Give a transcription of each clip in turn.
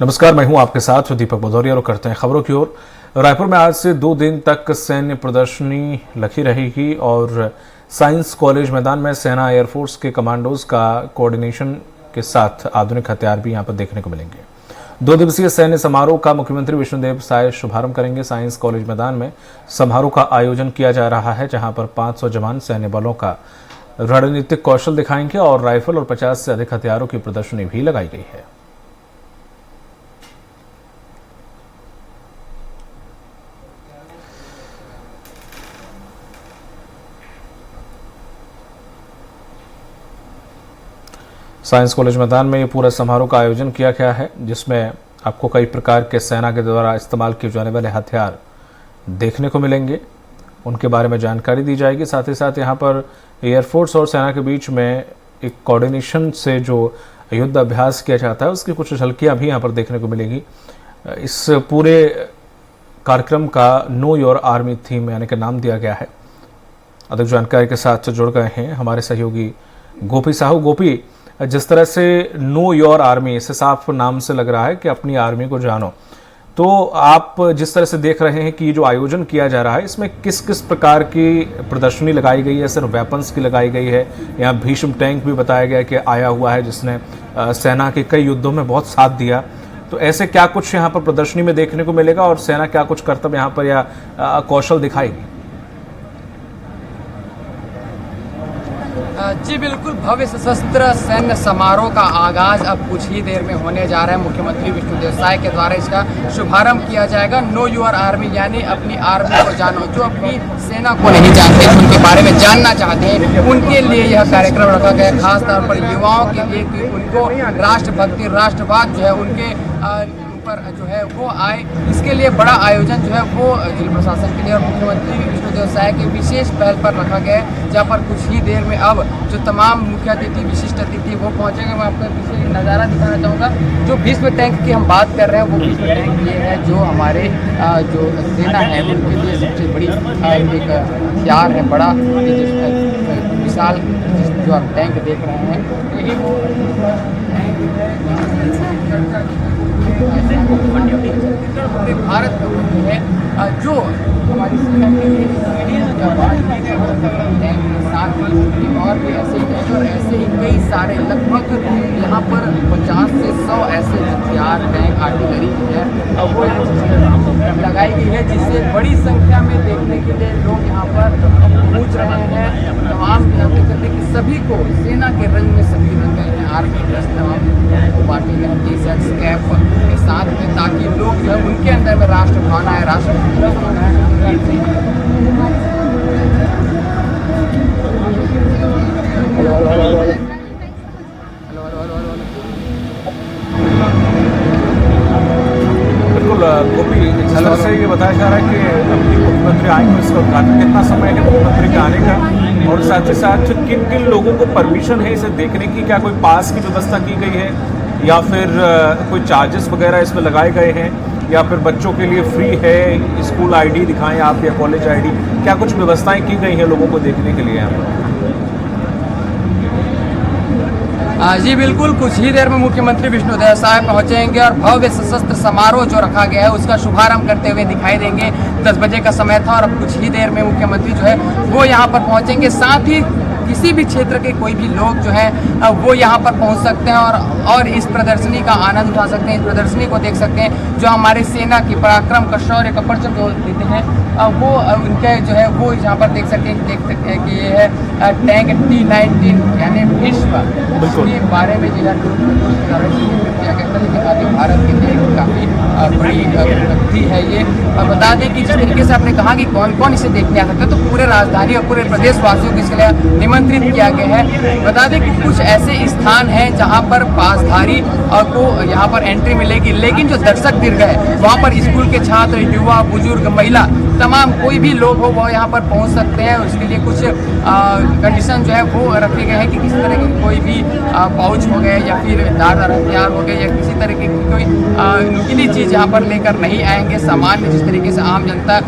नमस्कार, मैं हूं आपके साथ दीपक भदौरिया और करते हैं खबरों की ओर। रायपुर में आज से 2 दिन तक सैन्य प्रदर्शनी लगी रहेगी और साइंस कॉलेज मैदान में सेना एयरफोर्स के कमांडोज का कोऑर्डिनेशन के साथ आधुनिक हथियार भी यहां पर देखने को मिलेंगे। 2 दिवसीय सैन्य समारोह का मुख्यमंत्री विष्णुदेव साय शुभारंभ करेंगे। साइंस कॉलेज मैदान में समारोह का आयोजन किया जा रहा है, जहां पर 500 जवान सैन्य बलों का रणनीतिक कौशल दिखाएंगे और राइफल और 50 से अधिक हथियारों की प्रदर्शनी भी लगाई गई है। साइंस कॉलेज मैदान में ये पूरा समारोह का आयोजन किया गया है, जिसमें आपको कई प्रकार के सेना के द्वारा इस्तेमाल किए जाने वाले हथियार देखने को मिलेंगे, उनके बारे में जानकारी दी जाएगी। साथ ही साथ यहाँ पर एयरफोर्स और सेना के बीच में एक कोऑर्डिनेशन से जो युद्ध अभ्यास किया जाता है, उसकी कुछ झलकियाँ भी यहाँ पर देखने को मिलेगी। इस पूरे कार्यक्रम का नो योर आर्मी थीम यानी कि नाम दिया गया है। अधिक जानकारी के साथ जुड़ गए हैं हमारे सहयोगी गोपी साहू। गोपी, जिस तरह से नो योर आर्मी, इससे साफ नाम से लग रहा है कि अपनी आर्मी को जानो, तो आप जिस तरह से देख रहे हैं कि ये जो आयोजन किया जा रहा है, इसमें किस किस प्रकार की प्रदर्शनी लगाई गई है? सिर्फ वेपन्स की लगाई गई है? यहाँ भीष्म टैंक भी बताया गया कि आया हुआ है, जिसने सेना के कई युद्धों में बहुत साथ दिया। तो ऐसे क्या कुछ यहाँ पर प्रदर्शनी में देखने को मिलेगा और सेना क्या कुछ कर्तव्य यहाँ पर या कौशल दिखाएगी? जी बिल्कुल, भव्य सशस्त्र सैन्य समारोह का आगाज अब कुछ ही देर में होने जा रहा है। मुख्यमंत्री विष्णुदेव साय के द्वारा इसका शुभारंभ किया जाएगा। नो योर आर्मी यानी अपनी आर्मी को जानो। जो अपनी सेना को नहीं जानते, उनके बारे में जानना चाहते हैं, उनके लिए यह कार्यक्रम रखा गया है, खास तौर पर युवाओं के लिए कि उनको राष्ट्रभक्ति, राष्ट्रवाद जो है उनके पर जो है वो आए। इसके लिए बड़ा आयोजन जो है वो जिला प्रशासन के लिए और मुख्यमंत्री विष्णुदेव साय के विशेष पहल पर रखा गया है, जहाँ पर कुछ ही देर में अब जो तमाम मुख्य अतिथि, विशिष्ट अतिथि वो पहुंचेंगे। मैं आपको पीछे नज़ारा दिखाना चाहूँगा। जो भीष्म टैंक की हम बात कर रहे हैं, वो भीष्म टैंक ये है जो हमारे जो सेना है उनके लिए सबसे बड़ी एक हथियार है, बड़ा विशाल जो आप टैंक देख रहे हैं। भारत है जो हमारी सेना के लिए साथ ही और भी ऐसे ही और ऐसे ही कई सारे लगभग यहाँ पर 50 से 100 ऐसे हथियार, टैंक, आर्टिलरी है वो लगाई गई है, जिससे बड़ी संख्या में देखने के लिए लोग यहाँ पर पहुँच रहे हैं। तमाम देख सकते हैं कि सभी को सेना के रंग में सभी रंग गए हैं, आर्मी ड्रेस तमाम पार्टी में टी शर्ट, कैप के साथ में, ताकि लोग जो है उनके अंदर में राष्ट्र भावना है, राष्ट्र बिल्कुल गोपी, जिस तरह से ये बताया जा रहा है कि अभी मुख्यमंत्री आएंगे, इसका उद्घाटन कितना समय है मुख्यमंत्री के आने का, और साथ ही साथ किन किन लोगों को परमिशन है इसे देखने की? क्या कोई पास की व्यवस्था की गई है या फिर कोई चार्जेस वगैरह इसमें लगाए गए हैं, या फिर बच्चों के लिए फ्री है? स्कूल आईडी दिखाएं आप या कॉलेज आईडी, क्या कुछ व्यवस्थाएं की गई हैं लोगों को देखने के लिए यहाँ पर? जी बिल्कुल, कुछ ही देर में मुख्यमंत्री विष्णुदेव साय पहुंचेंगे और भव्य सशस्त्र समारोह जो रखा गया है उसका शुभारंभ करते हुए दिखाई देंगे। 10 बजे का समय था और अब कुछ ही देर में मुख्यमंत्री जो है वो यहाँ पर पहुंचेंगे। साथ ही किसी भी क्षेत्र के कोई भी लोग जो है वो यहाँ पर पहुँच सकते हैं और इस प्रदर्शनी का आनंद उठा सकते हैं, इस प्रदर्शनी को देख सकते हैं। जो हमारे सेना की पराक्रम का शौर्य का परिचय देते हैं वो उनके जो है वो यहाँ पर देख सकते हैं कि ये है टैंक T-19 यानी भीष्म, इसके बारे में जो है किया गया था। लेकिन भारत के लिए काफ़ी बड़ी उपलब्धि है ये। बता दें कि जिस तरीके से आपने कहा कि कौन कौन इसे देखने आ सकता है, तो पूरे राजधानी और पूरे प्रदेश वासियों को इसके लिए निमंत्रित किया गया है। बता दें कि कुछ ऐसे स्थान हैं जहां पर पासधारी को यहां पर एंट्री मिलेगी, लेकिन जो दर्शक दीर्घ है वहां पर स्कूल के छात्र, युवा, बुजुर्ग, महिला, तमाम कोई भी लोग हो वो यहाँ पर पहुँच सकते हैं। उसके लिए कुछ कंडीशन जो है वो रखे गए हैं कि किसी तरह की कोई भी पाउच हो गए या फिर धारदार हथियार हो गए या किसी तरह की कोई नुकीली चीज़ यहाँ पर लेकर नहीं आए आएंगे, सामान्य जिस तरीके से आम जनता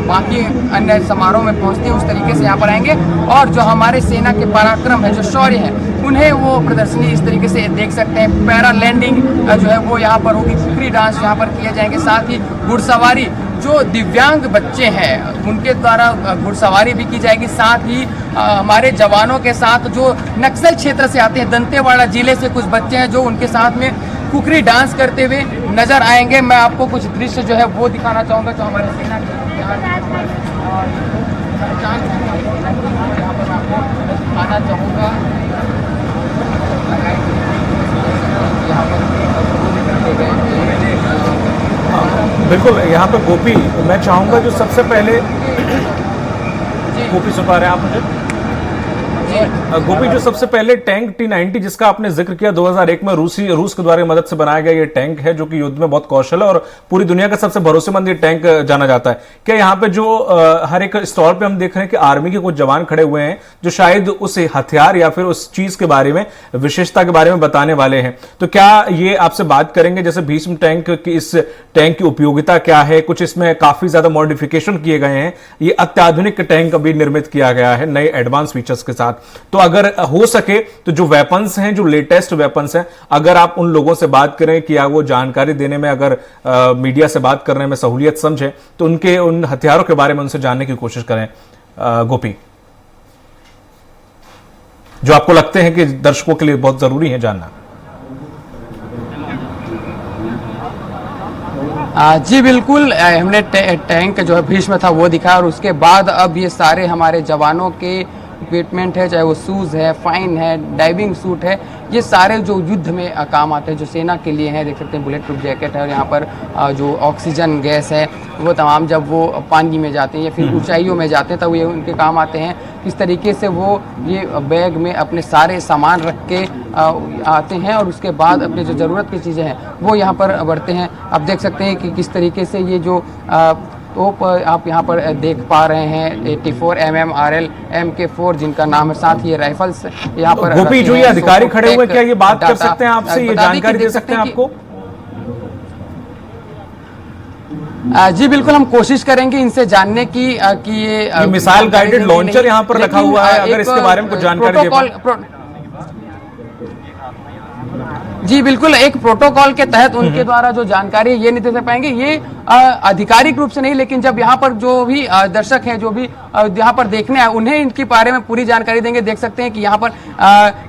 बाकी अन्य समारोह में पहुंचते हैं उस तरीके से यहाँ पर आएंगे, और जो हमारे सेना के पराक्रम है, जो शौर्य है, उन्हें वो प्रदर्शनी इस तरीके से देख सकते हैं। पैरा लैंडिंग जो है वो यहाँ पर होगी, कुकरी डांस यहाँ पर किए जाएंगे, साथ ही घुड़सवारी, जो दिव्यांग बच्चे हैं उनके द्वारा घुड़सवारी भी की जाएगी। साथ ही हमारे जवानों के साथ जो नक्सल क्षेत्र से आते हैं, दंतेवाड़ा जिले से कुछ बच्चे हैं जो उनके साथ में कुकरी डांस करते हुए नजर आएंगे। मैं आपको कुछ दृश्य जो है वो दिखाना चाहूँगा जो हमारे सेना के यहाँ पर आपको दिखाना चाहूँगा। बिल्कुल, यहाँ पे गोपी, मैं चाहूँगा जो सबसे पहले गोपी सुन पा रहे हैं आप मुझे? गोपी, जो सबसे पहले टैंक T-90 जिसका आपने जिक्र किया 2001 में रूस के द्वारा मदद से बनाया गया ये टैंक है, जो कि युद्ध में बहुत कौशल है और पूरी दुनिया का सबसे भरोसेमंद ये टैंक जाना जाता है। क्या यहाँ पे जो हर एक स्टॉल पे हम देख रहे हैं कि आर्मी के कुछ जवान खड़े हुए हैं जो शायद उस हथियार या फिर उस चीज के बारे में, विशेषता के बारे में बताने वाले हैं, तो क्या ये आपसे बात करेंगे जैसे भीष्म टैंक की, इस टैंक की उपयोगिता क्या है? कुछ इसमें काफी ज्यादा मॉडिफिकेशन किए गए हैं, ये अत्याधुनिक टैंक अभी निर्मित किया गया है नए एडवांस फीचर्स के साथ। तो अगर हो सके तो जो वेपन्स हैं, जो लेटेस्ट वेपन्स हैं, अगर आप उन लोगों से बात करें कि वो जानकारी देने में, अगर मीडिया से बात करने में सहूलियत समझे, तो उन हथियारों के बारे में उनसे जानने की कोशिश करें। गोपी, जो आपको लगते हैं कि दर्शकों के लिए बहुत जरूरी है जानना। जी बिल्कुल, हमने टैंक जो है भीष्म था वो दिखाया, और उसके बाद अब ये सारे हमारे जवानों के इक्विपमेंट है, चाहे वो शूज़ है, फाइन है, डाइविंग सूट है, ये सारे जो युद्ध में काम आते हैं, जो सेना के लिए हैं। देख सकते हैं बुलेट प्रूफ जैकेट है, और यहाँ पर जो ऑक्सीजन गैस है वो तमाम, जब वो पानी में जाते हैं या फिर ऊंचाइयों में जाते हैं तब ये उनके काम आते हैं। किस तरीके से वो ये बैग में अपने सारे सामान रख के आते हैं, और उसके बाद अपने जो ज़रूरत की चीज़ें हैं वो यहाँ पर बढ़ते हैं। आप देख सकते हैं कि किस तरीके से ये जो तोप आप यहाँ पर देख पा रहे हैं, 84 mm RL MK4 जिनका नाम है, साथ ही ये राइफल्स यहाँ पर। गोपी, जो ये अधिकारी खड़े हुए, क्या ये बात कर सकते हैं आपसे, ये जानकारी दे सकते हैं आपको? जी बिल्कुल, हम कोशिश करेंगे इनसे जानने की कि ये मिसाइल गाइडेड लॉन्चर यहाँ पर रखा हुआ है, अगर इसके बारे में कुछ जानकारी दे। जी बिल्कुल, एक प्रोटोकॉल के तहत उनके द्वारा जो जानकारी ये नहीं दे पाएंगे, ये आधिकारिक रूप से नहीं, लेकिन जब यहाँ पर जो भी दर्शक हैं, जो भी यहाँ पर देखने आए, उन्हें इनके बारे में पूरी जानकारी देंगे। देख सकते हैं कि यहाँ पर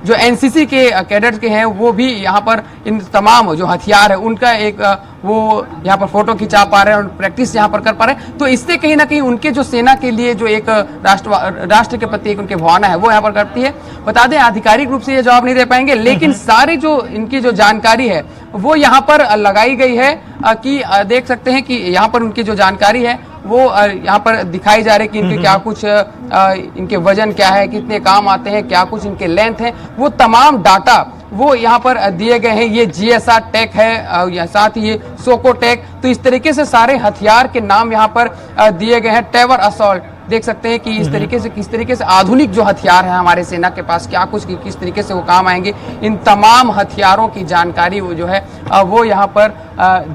जो एनसीसी के कैडेट्स के हैं वो भी यहाँ पर इन तमाम जो हथियार है उनका एक वो यहाँ पर फोटो खिंचा पा रहे हैं और प्रैक्टिस यहाँ पर कर पा रहे हैं। तो इससे कहीं ना कहीं उनके जो सेना के लिए जो एक राष्ट्र के प्रति एक उनकी भावना है वो यहाँ पर करती है। बता दें, आधिकारिक रूप से ये जवाब नहीं दे पाएंगे, लेकिन सारे जो इनकी जो जानकारी है वो यहाँ पर लगाई गई है कि देख सकते हैं कि यहाँ पर उनकी जो जानकारी है वो यहाँ पर दिखाई जा रही है कि इनके क्या कुछ इनके वजन क्या है, कितने काम आते हैं, क्या कुछ इनके लेंथ है, वो तमाम डाटा वो यहाँ पर दिए गए हैं। ये GSR टेक है, साथ ही ये सोको टेक, तो इस तरीके से सारे हथियार के नाम यहाँ पर दिए गए हैं। टेवर असॉल्ट, देख सकते हैं कि इस तरीके से किस तरीके से आधुनिक जो हथियार है हमारे सेना के पास, क्या कुछ किस तरीके से वो काम आएंगे, इन तमाम हथियारों की जानकारी वो जो है वो यहाँ पर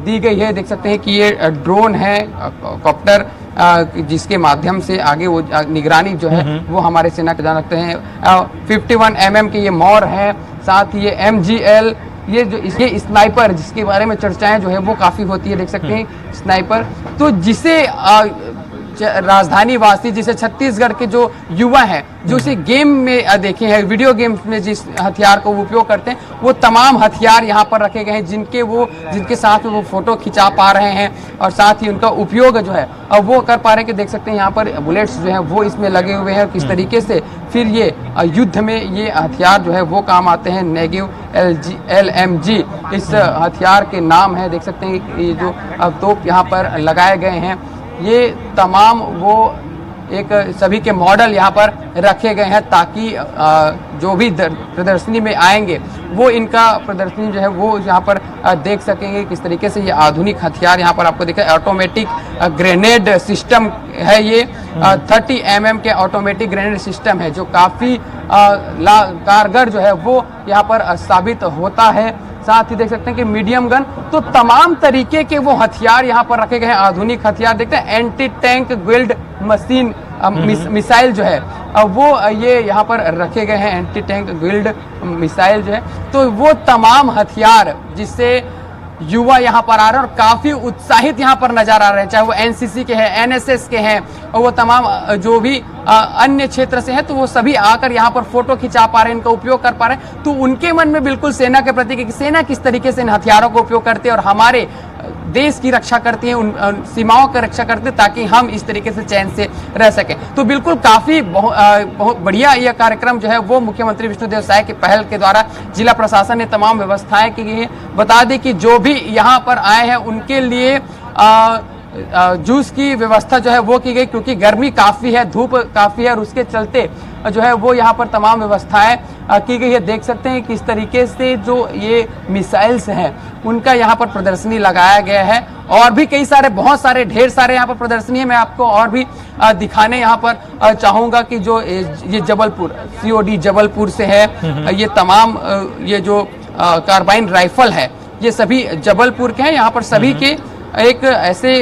दी गई है। देख सकते हैं कि ये ड्रोन है, कॉप्टर, जिसके माध्यम से आगे वो निगरानी जो है वो हमारे सेना के जान रखते हैं। 51 mm के ये मोर है, साथ ही ये MGL, ये जो इसके स्नाइपर जिसके बारे में चर्चाएं जो है वो काफी होती है। देख सकते हैं स्नाइपर, तो जिसे राजधानी वासी, जिसे छत्तीसगढ़ के जो युवा हैं जो इसे गेम में देखे हैं, वीडियो गेम में जिस हथियार को उपयोग करते हैं, वो तमाम हथियार यहाँ पर रखे गए हैं जिनके साथ में वो फोटो खिंचा पा रहे हैं, और साथ ही उनका उपयोग जो है अब वो कर पा रहे हैं। कि देख सकते हैं यहाँ पर बुलेट्स जो हैं वो इसमें लगे हुए हैं, किस तरीके से फिर ये युद्ध में ये हथियार जो है वो काम आते हैं। नेगेव LMG इस हथियार के नाम है। देख सकते हैं ये जो तोप यहाँ पर लगाए गए हैं, ये तमाम वो एक सभी के मॉडल यहाँ पर रखे गए हैं ताकि जो भी प्रदर्शनी में आएंगे वो इनका प्रदर्शनी जो है वो यहाँ पर देख सकेंगे किस तरीके से ये आधुनिक हथियार यहाँ पर आपको दिखा। ऑटोमेटिक ग्रेनेड सिस्टम है ये, 30 mm के ऑटोमेटिक ग्रेनेड सिस्टम है जो काफ़ी कारगर जो है वो यहाँ पर साबित होता है। साथ ही देख सकते हैं कि मीडियम गन, तो तमाम तरीके के वो हथियार यहाँ पर रखे गए हैं। आधुनिक हथियार देखते हैं, anti tank grilled machine missile जो है वो ये यहाँ पर रखे गए हैं, एंटी टैंक ग्रिल्ड मिसाइल जो है। तो वो तमाम हथियार जिससे युवा यहाँ पर आ रहे हैं और काफी उत्साहित यहाँ पर नजर आ रहे हैं, चाहे वो एनसीसी के हैं, एनएसएस के हैं और वो तमाम जो भी अन्य क्षेत्र से हैं, तो वो सभी आकर यहाँ पर फोटो खिंचा पा रहे हैं, इनका उपयोग कर पा रहे हैं। तो उनके मन में बिल्कुल सेना के प्रति कि सेना किस तरीके से इन हथियारों का उपयोग करते हैं और हमारे देश की रक्षा करती है, उन सीमाओं की रक्षा करते हैं, ताकि हम इस तरीके से चैन से रह सकें। तो बिल्कुल काफी बहुत बढ़िया यह कार्यक्रम जो है वो मुख्यमंत्री विष्णुदेव साय की पहल के द्वारा जिला प्रशासन ने तमाम व्यवस्थाएं की गई है। बता दें कि जो भी यहाँ पर आए हैं उनके लिए जूस की व्यवस्था जो है वो की गई, क्योंकि गर्मी काफी है, धूप काफी है और उसके चलते जो है वो यहाँ पर तमाम व्यवस्थाएं की गई है। देख सकते हैं किस तरीके से जो ये मिसाइल्स हैं उनका यहाँ पर प्रदर्शनी लगाया गया है और भी कई सारे बहुत सारे ढेर सारे यहाँ पर प्रदर्शनी है। मैं आपको और भी दिखाने यहाँ पर चाहूंगा कि जो ये जबलपुर COD जबलपुर से है, ये तमाम ये जो कार्बाइन राइफल है ये सभी जबलपुर के हैं। यहाँ पर सभी के एक ऐसे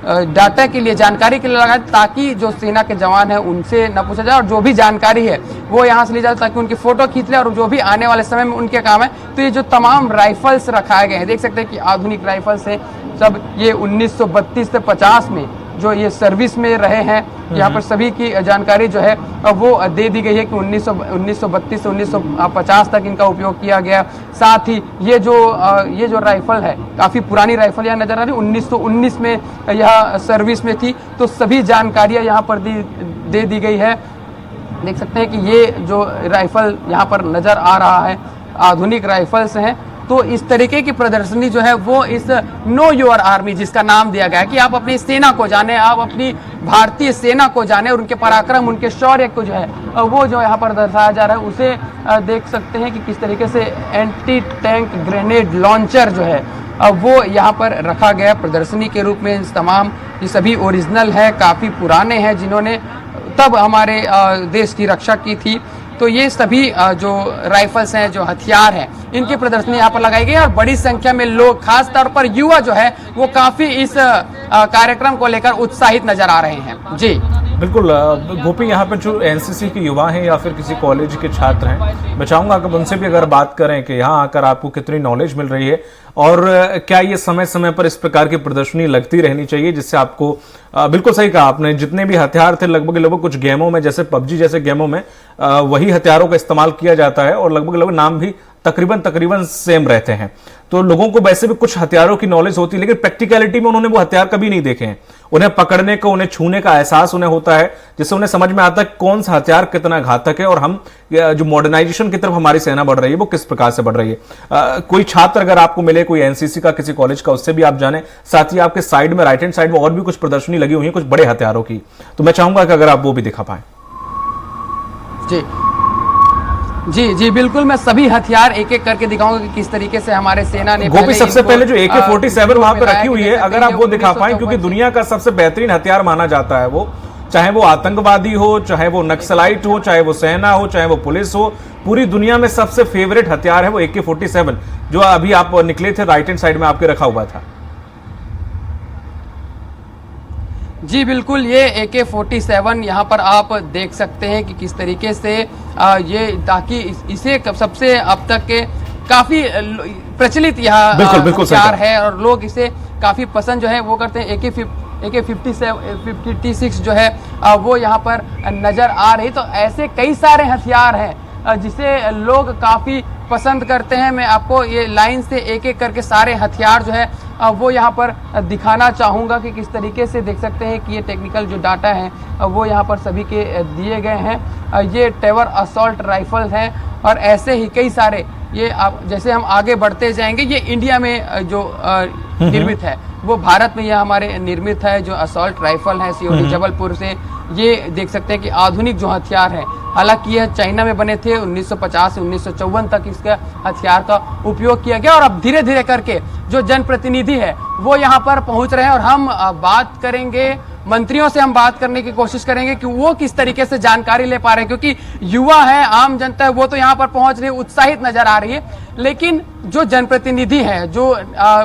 डाटा के लिए, जानकारी के लिए लगाया ताकि जो सेना के जवान है उनसे न पूछा जाए और जो भी जानकारी है वो यहाँ से ली जाए ताकि उनकी फोटो खींच ले और जो भी आने वाले समय में उनके काम है। तो ये जो तमाम राइफल्स रखाए गए हैं, देख सकते हैं कि आधुनिक राइफल्स है सब, ये 1932 से 50 में जो ये सर्विस में रहे हैं, यहाँ पर सभी की जानकारी जो है वो दे दी गई है कि 1932 से 1950 तक इनका उपयोग किया गया। साथ ही ये जो राइफल है काफ़ी पुरानी राइफल यहाँ नजर आ रही है, 1919 में यह सर्विस में थी। तो सभी जानकारियाँ यहाँ पर दे दी गई है। देख सकते हैं कि ये जो राइफल यहाँ पर नजर आ रहा है आधुनिक राइफल्स हैं। तो इस तरीके की प्रदर्शनी जो है वो इस नो योर आर्मी जिसका नाम दिया गया है कि आप अपनी सेना को जाने, आप अपनी भारतीय सेना को जाने और उनके पराक्रम, उनके शौर्य को जो है वो जो यहाँ पर दर्शाया जा रहा है, उसे देख सकते हैं कि किस तरीके से एंटी टैंक ग्रेनेड लॉन्चर जो है वो यहाँ पर रखा गया प्रदर्शनी के रूप में। तमाम ये सभी ओरिजिनल है, काफ़ी पुराने हैं, जिन्होंने तब हमारे देश की रक्षा की थी। तो ये सभी जो राइफल्स हैं, जो हथियार हैं, इनकी प्रदर्शनी यहाँ पर लगाई गई है और बड़ी संख्या में लोग, खास तौर पर युवा जो है वो काफी इस कार्यक्रम को लेकर उत्साहित नजर आ रहे हैं। जी बिल्कुल गोपी, यहाँ पर जो एनसीसी के युवा हैं या फिर किसी कॉलेज के छात्र हैं, मैं चाहूंगा कि उनसे भी अगर बात करें कि यहाँ आकर आपको कितनी नॉलेज मिल रही है और क्या ये समय समय पर इस प्रकार की प्रदर्शनी लगती रहनी चाहिए, जिससे आपको बिल्कुल सही कहा आपने, जितने भी हथियार थे लगभग कुछ गेमों में, जैसे PUBG जैसे गेमों में वही हथियारों का इस्तेमाल किया जाता है और लगभग नाम भी तकरीबन सेम रहते हैं। तो लोगों को वैसे भी कुछ हथियारों की नॉलेज होती है, लेकिन प्रैक्टिकलिटी में उन्होंने वो हथियार कभी नहीं देखे हैं। उन्हें पकड़ने का, उन्हें छूने का एहसास उन्हें होता है, जिससे उन्हें समझ में आता है कौन सा हथियार कितना घातक है और हम जो मॉडर्नाइजेशन की तरफ हमारी सेना बढ़ रही है वो किस प्रकार से बढ़ रही है। कोई छात्र अगर आपको मिले, कोई एनसीसी का, किसी कॉलेज का, उससे भी आप जाने। साथ ही आपके साइड में, राइट हैंड साइड में और भी कुछ प्रदर्शनी लगी हुई है कुछ बड़े हथियारों की, तो मैं चाहूंगा कि अगर आप वो भी दिखा पाए। जी बिल्कुल, मैं सभी हथियार एक एक करके दिखाऊंगा कि किस तरीके से हमारे सेना ने। गोपी, सबसे पहले जो AK-47 वहां पे रखी हुई है, अगर आप वो दिखा पाए, क्योंकि दुनिया का सबसे बेहतरीन हथियार माना जाता है वो, चाहे वो आतंकवादी हो, चाहे वो नक्सलाइट हो, चाहे वो सेना हो, चाहे वो पुलिस हो, पूरी दुनिया में सबसे फेवरेट हथियार है वो AK-47, जो अभी आप निकले थे राइट हैंड साइड में आपके रखा हुआ था। जी बिल्कुल, ये AK-47 यहाँ पर आप देख सकते हैं कि किस तरीके से ये, ताकि इसे सबसे अब तक के काफी प्रचलित यह हथियार है और लोग इसे काफी पसंद जो है वो करते हैं। AK-56 जो है वो यहाँ पर नजर आ रही। तो ऐसे कई सारे हथियार हैं जिसे लोग काफी पसंद करते हैं। मैं आपको ये लाइन से एक एक करके सारे हथियार जो है वो यहाँ पर दिखाना चाहूँगा कि किस तरीके से देख सकते हैं कि ये टेक्निकल जो डाटा है वो यहाँ पर सभी के दिए गए हैं। ये टेवर असॉल्ट राइफल है और ऐसे ही कई सारे, ये आप जैसे हम आगे बढ़ते जाएंगे, ये इंडिया में जो निर्मित है वो भारत में यह हमारे निर्मित है। जो असॉल्ट राइफल है COD जबलपुर से, ये देख सकते हैं कि आधुनिक जो हथियार है हालांकि यह चाइना में बने थे। 1950 से 1954 तक इसके हथियार का उपयोग किया गया और अब धीरे धीरे करके जो जनप्रतिनिधि है वो यहाँ पर पहुंच रहे हैं। और हम बात करेंगे मंत्रियों से, हम बात करने की कोशिश करेंगे कि वो किस तरीके से जानकारी ले पा रहे हैं, क्योंकि युवा है, आम जनता है, वो तो यहाँ पर पहुंच रही है, उत्साहित नजर आ रही है। लेकिन जो जनप्रतिनिधि है, जो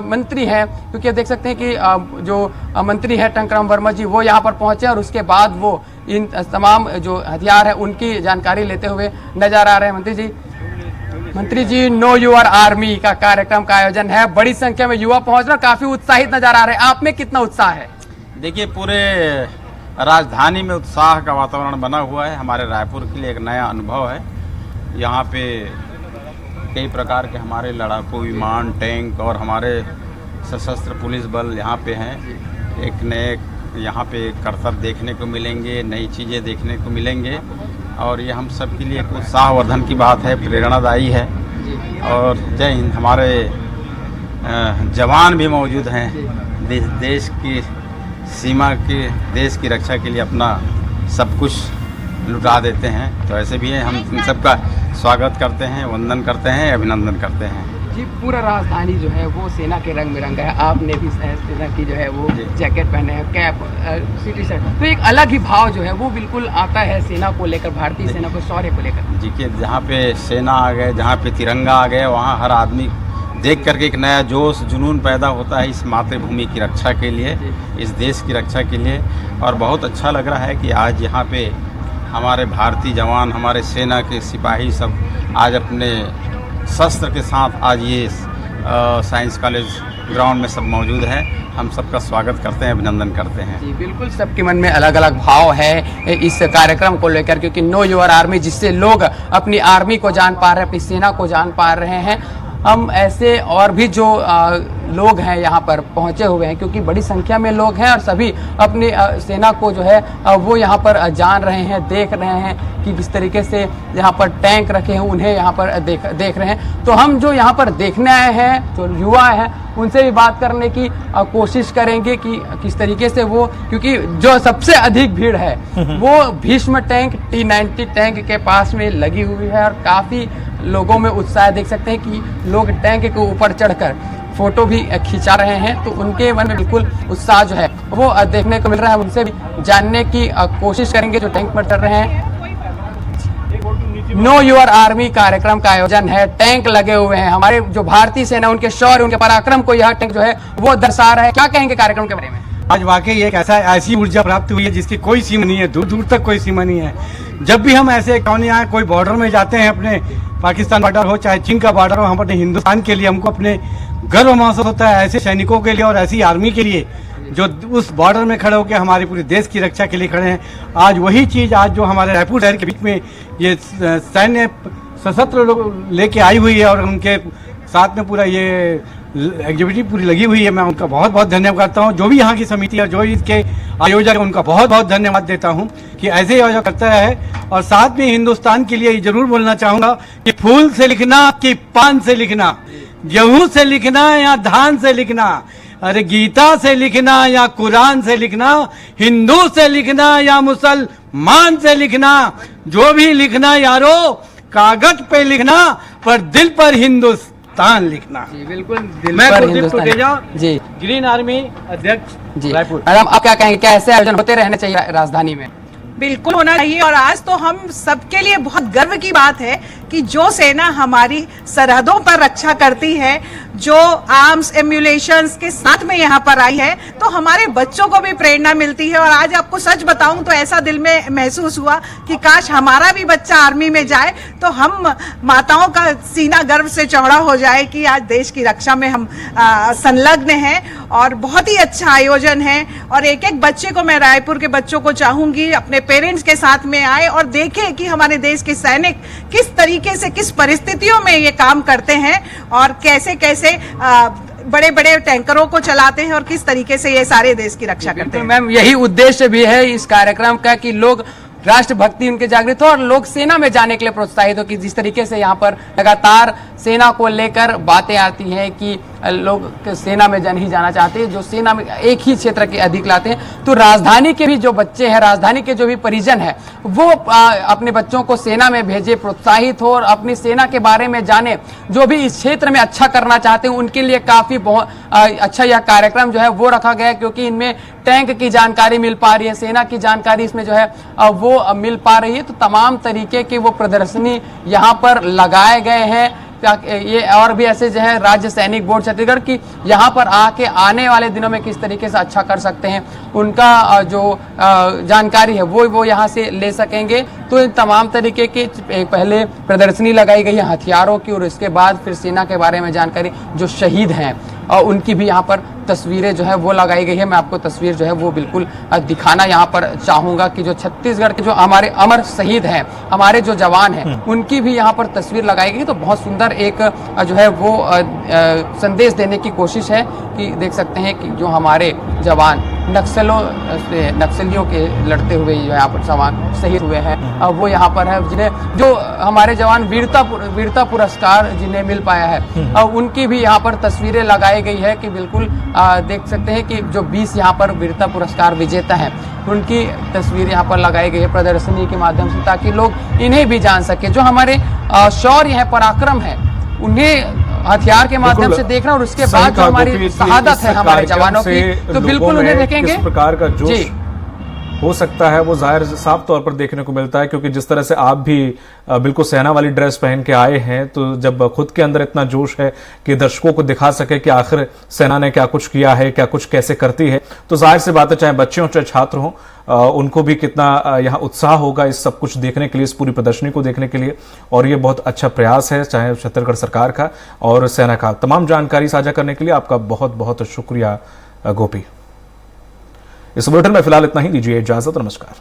मंत्री हैं, क्योंकि देख सकते हैं कि जो मंत्री है टंकराम वर्मा जी, वो यहाँ पर पहुंचे और उसके बाद वो इन तमाम जो हथियार है उनकी जानकारी लेते हुए नजर आ रहे हैं। मंत्री जी, नो योर आर्मी का कार्यक्रम का आयोजन है, बड़ी संख्या में युवा पहुंच रहे, काफी उत्साहित नजर आ रहे हैं, आप में कितना उत्साह है? देखिए, पूरे राजधानी में उत्साह का वातावरण बना हुआ है। हमारे रायपुर के लिए एक नया अनुभव है। यहाँ पे कई प्रकार के हमारे लड़ाकू विमान, टैंक और हमारे सशस्त्र पुलिस बल यहाँ पे हैं। एक नए यहाँ पे करतब देखने को मिलेंगे, नई चीज़ें देखने को मिलेंगे और ये हम सब के लिए एक उत्साहवर्धन की बात है, प्रेरणादायी है। और जय हिंद। हमारे जवान भी मौजूद हैं, देश की सीमा के, देश की रक्षा के लिए अपना सब कुछ लुटा देते हैं। तो ऐसे भी हैं, हम इन सबका स्वागत करते हैं, वंदन करते हैं, अभिनंदन करते हैं। जी, पूरा राजधानी जो है वो सेना के रंग में रंगा है। आपने भी सेना की जो है वो जैकेट पहने हैं, कैप, सिटी शर्ट, तो एक अलग ही भाव जो है वो बिल्कुल आता है सेना को लेकर, भारतीय सेना को, शौर्य को लेकर। जी, कि जहाँ पे सेना आ गए, जहाँ पे तिरंगा आ गए, वहाँ हर आदमी देख करके एक नया जोश, जुनून पैदा होता है इस मातृभूमि की रक्षा के लिए, इस देश की रक्षा के लिए। और बहुत अच्छा लग रहा है कि आज यहाँ पे हमारे भारतीय जवान, हमारे सेना के सिपाही सब आज अपने शस्त्र के साथ आज ये साइंस कॉलेज ग्राउंड में सब मौजूद है। हम सबका स्वागत करते हैं, अभिनंदन करते हैं। जी बिल्कुल, सबके मन में अलग अलग भाव है इस कार्यक्रम को लेकर, क्योंकि नो योर आर्मी, जिससे लोग अपनी आर्मी को जान पा रहे हैं, अपनी सेना को जान पा रहे हैं। हम ऐसे और भी जो लोग हैं यहाँ पर पहुँचे हुए हैं, क्योंकि बड़ी संख्या में लोग हैं और सभी अपनी सेना को जो है वो यहाँ पर जान रहे हैं, देख रहे हैं कि किस तरीके से यहाँ पर टैंक रखे हैं, उन्हें यहाँ पर देख रहे हैं। तो हम जो यहाँ पर देखने आए हैं, जो युवा हैं, उनसे भी बात करने की कोशिश करेंगे कि किस तरीके से वो, क्योंकि जो सबसे अधिक भीड़ है वो भीष्म टैंक T-90 टैंक के पास में लगी हुई है और काफ़ी लोगों में उत्साह देख सकते हैं कि लोग टैंक के ऊपर चढ़कर फोटो भी खिंचा रहे हैं। तो उनके मन में बिल्कुल उत्साह जो है वो देखने को मिल रहा है। उनसे भी जानने की कोशिश करेंगे जो टैंक पर चढ़ रहे हैं। नो योर आर्मी कार्यक्रम का आयोजन है, टैंक लगे हुए हैं, हमारे जो भारतीय सेना, उनके शौर्य, उनके पराक्रम को यह टैंक जो है वो दर्शा रहा है। क्या कहेंगे कार्यक्रम के बारे में? आज वाकई एक ऐसी ऊर्जा प्राप्त हुई है जिसकी कोई सीमा नहीं है, दूर दूर तक कोई सीमा नहीं है। जब भी हम ऐसे यहाँ कोई बॉर्डर में जाते हैं, अपने पाकिस्तान बॉर्डर हो चाहे चीन का बॉर्डर हो, हम अपने हिंदुस्तान के लिए हमको अपने गर्व महसूस होता है, ऐसे सैनिकों के लिए और ऐसी आर्मी के लिए जो उस बॉर्डर में खड़े होकर हमारे पूरे देश की रक्षा के लिए खड़े हैं। आज वही चीज़ आज जो हमारे रायपुर शहर के बीच में ये सैन्य सशस्त्र लोग लेके आई हुई है और उनके साथ में पूरा ये एक्टिविटी पूरी लगी हुई है, मैं उनका बहुत बहुत धन्यवाद करता हूं। जो भी यहाँ की समिति और जो इसके आयोजक है उनका बहुत बहुत धन्यवाद देता हूं कि ऐसे ही आयोजन करता है। और साथ में हिंदुस्तान के लिए जरूर बोलना चाहूँगा कि फूल से लिखना कि पान से लिखना, गेहूँ से लिखना या धान से लिखना, अरे गीता से लिखना या कुरान से लिखना, हिंदू से लिखना या मुसलमान से लिखना, जो भी लिखना यारो कागज पे लिखना पर दिल पर हिंदुस्तान लिखना। जी बिल्कुल, दिल मैं पर कुलदीप टुटेजा, जी ग्रीन आर्मी अध्यक्ष जी। रायपुर। मैडम, आप क्या कहेंगे, क्या ऐसे आयोजन होते रहने चाहिए राजधानी में? बिल्कुल होना चाहिए। और आज तो हम सबके लिए बहुत गर्व की बात है कि जो सेना हमारी सरहदों पर रक्षा करती है, जो आर्म्स एम्यूलेशंस के साथ में यहाँ पर आई है, तो हमारे बच्चों को भी प्रेरणा मिलती है। और आज आपको सच बताऊं तो ऐसा दिल में महसूस हुआ कि काश हमारा भी बच्चा आर्मी में जाए तो हम माताओं का सीना गर्व से चौड़ा हो जाए कि आज देश की रक्षा में हम संलग्न हैं। और बहुत ही अच्छा आयोजन है। और एक एक बच्चे को, मैं रायपुर के बच्चों को चाहूंगी अपने पेरेंट्स के साथ में आए और देखें कि हमारे देश के सैनिक किस तरीके से, किस परिस्थितियों में ये काम करते हैं और कैसे कैसे बड़े बड़े टैंकरों को चलाते हैं और किस तरीके से ये सारे देश की रक्षा करते हैं। मैम, यही उद्देश्य भी है इस कार्यक्रम का कि लोग राष्ट्रभक्ति उनके जागृत हो और लोग सेना में जाने के लिए प्रोत्साहित हो, कि जिस तरीके से यहाँ पर लगातार सेना को लेकर बातें आती हैं कि लोग सेना में नहीं जाना चाहते, जो सेना में एक ही क्षेत्र के अधिक लाते हैं। तो राजधानी के भी जो बच्चे हैं, राजधानी के जो भी परिजन है, वो अपने बच्चों को सेना में भेजे, प्रोत्साहित हो और अपनी सेना के बारे में जाने। जो भी इस क्षेत्र में अच्छा करना चाहते हैं उनके लिए काफी बहुत अच्छा यह कार्यक्रम जो है वो रखा गया है, क्योंकि इनमें टैंक की जानकारी मिल पा रही है, सेना की जानकारी इसमें जो है वो मिल पा रही है। तो तमाम तरीके की वो प्रदर्शनी यहाँ पर लगाए गए हैं। ये और भी ऐसे जो है राज्य सैनिक बोर्ड छत्तीसगढ़ की यहाँ पर आके आने वाले दिनों में किस तरीके से अच्छा कर सकते हैं, उनका जो जानकारी है वो यहाँ से ले सकेंगे। तो इन तमाम तरीके की पहले प्रदर्शनी लगाई गई है हथियारों की, और इसके बाद फिर सेना के बारे में जानकारी, जो शहीद हैं और उनकी भी यहाँ पर तस्वीरें जो है वो लगाई गई है। मैं आपको तस्वीर जो है वो बिल्कुल दिखाना यहाँ पर चाहूंगा कि जो छत्तीसगढ़ के जो हमारे अमर शहीद हैं, हमारे जो जवान हैं, उनकी भी यहाँ पर तस्वीर लगाई गई। तो बहुत सुंदर एक जो है वो संदेश देने की कोशिश है कि देख सकते हैं कि जो हमारे जवान नक्सलियों के लड़ते हुए यहाँ पर जवान शहीद हुए हैं, वो यहाँ पर है, जिन्हें जो हमारे जवान वीरता पुरस्कार जिन्हें मिल पाया है, उनकी भी यहाँ पर तस्वीरें लगाई गई है कि बिल्कुल देख सकते हैं कि जो 20 यहाँ पर वीरता पुरस्कार विजेता हैं, उनकी तस्वीर यहाँ पर लगाई गई है प्रदर्शनी के माध्यम से, ताकि लोग इन्हें भी जान सके। जो हमारे शौर्य है, पराक्रम है, उन्हें हथियार के माध्यम से देखना, और उसके बाद जो हमारी शहादत है हमारे जवानों की, तो बिल्कुल उन्हें देखेंगे। किस प्रकार का जोश हो सकता है वो जाहिर साफ तौर पर देखने को मिलता है, क्योंकि जिस तरह से आप भी बिल्कुल सेना वाली ड्रेस पहन के आए हैं, तो जब खुद के अंदर इतना जोश है कि दर्शकों को दिखा सके कि आखिर सेना ने क्या कुछ किया है, क्या कुछ कैसे करती है, तो जाहिर सी बात है चाहे बच्चे हों चाहे छात्र हों, उनको भी कितना यहाँ उत्साह होगा इस सब कुछ देखने के लिए, इस पूरी प्रदर्शनी को देखने के लिए। और ये बहुत अच्छा प्रयास है चाहे छत्तीसगढ़ सरकार का और सेना का। तमाम जानकारी साझा करने के लिए आपका बहुत बहुत शुक्रिया गोपी। इस बुलेटिन में फिलहाल इतना ही, दीजिए इजाजत, नमस्कार।